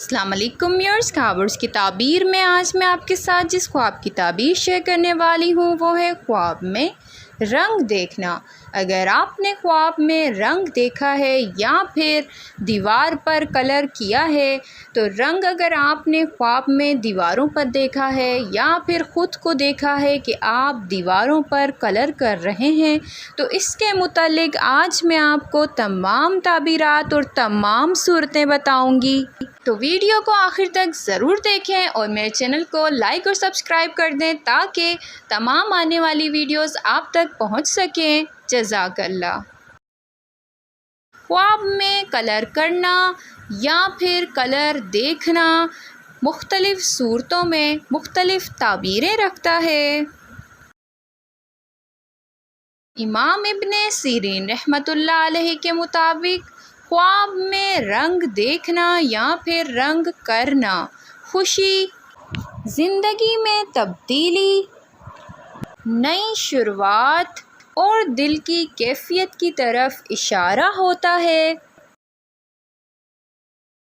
السلام علیکم ویورز، خوابز کی تعبیر میں آج میں آپ کے ساتھ جس خواب کی تعبیر شیئر کرنے والی ہوں وہ ہے خواب میں رنگ دیکھنا۔ اگر آپ نے خواب میں رنگ دیکھا ہے یا پھر دیوار پر کلر کیا ہے تو رنگ اگر آپ نے خواب میں دیواروں پر دیکھا ہے یا پھر خود کو دیکھا ہے کہ آپ دیواروں پر کلر کر رہے ہیں تو اس کے متعلق آج میں آپ کو تمام تعبیرات اور تمام صورتیں بتاؤں گی، تو ویڈیو کو آخر تک ضرور دیکھیں اور میرے چینل کو لائک اور سبسکرائب کر دیں تاکہ تمام آنے والی ویڈیوز آپ تک پہنچ سکیں۔ جزاک اللہ۔ خواب میں کلر کرنا یا پھر کلر دیکھنا مختلف صورتوں میں مختلف تعبیریں رکھتا ہے۔ امام ابن سیرین رحمۃ اللہ علیہ کے مطابق خواب میں رنگ دیکھنا یا پھر رنگ کرنا خوشی، زندگی میں تبدیلی، نئی شروعات اور دل کی کیفیت کی طرف اشارہ ہوتا ہے۔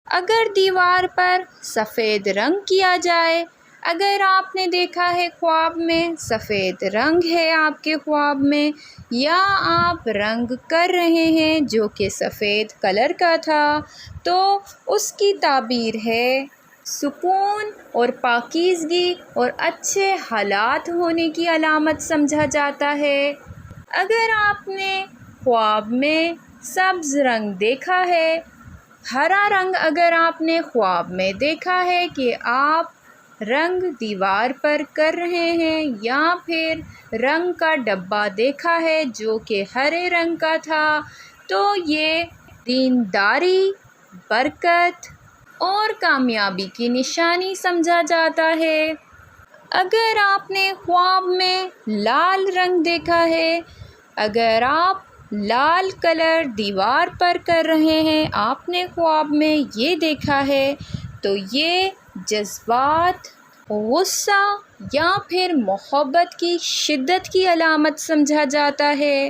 اگر دیوار پر سفید رنگ کیا جائے، اگر آپ نے دیکھا ہے خواب میں سفید رنگ ہے آپ کے خواب میں یا آپ رنگ کر رہے ہیں جو کہ سفید کلر کا تھا تو اس کی تعبیر ہے سکون اور پاکیزگی اور اچھے حالات ہونے کی علامت سمجھا جاتا ہے۔ اگر آپ نے خواب میں سبز رنگ دیکھا ہے، ہرا رنگ اگر آپ نے خواب میں دیکھا ہے کہ آپ رنگ دیوار پر کر رہے ہیں یا پھر رنگ کا ڈبہ دیکھا ہے جو کہ ہرے رنگ کا تھا تو یہ دینداری، برکت اور کامیابی کی نشانی سمجھا جاتا ہے۔ اگر آپ نے خواب میں لال رنگ دیکھا ہے، اگر آپ لال کلر دیوار پر کر رہے ہیں، آپ نے خواب میں یہ دیکھا ہے تو یہ جذبات، غصہ یا پھر محبت کی شدت کی علامت سمجھا جاتا ہے۔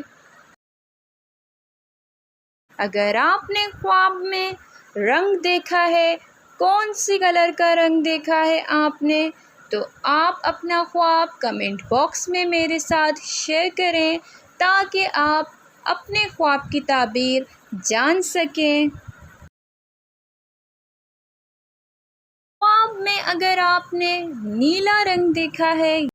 اگر آپ نے خواب میں رنگ دیکھا ہے، کون سی کلر کا رنگ دیکھا ہے آپ نے، تو آپ اپنا خواب کمنٹ باکس میں میرے ساتھ شیئر کریں تاکہ آپ اپنے خواب کی تعبیر جان سکیں۔ خواب میں اگر آپ نے نیلا رنگ دیکھا ہے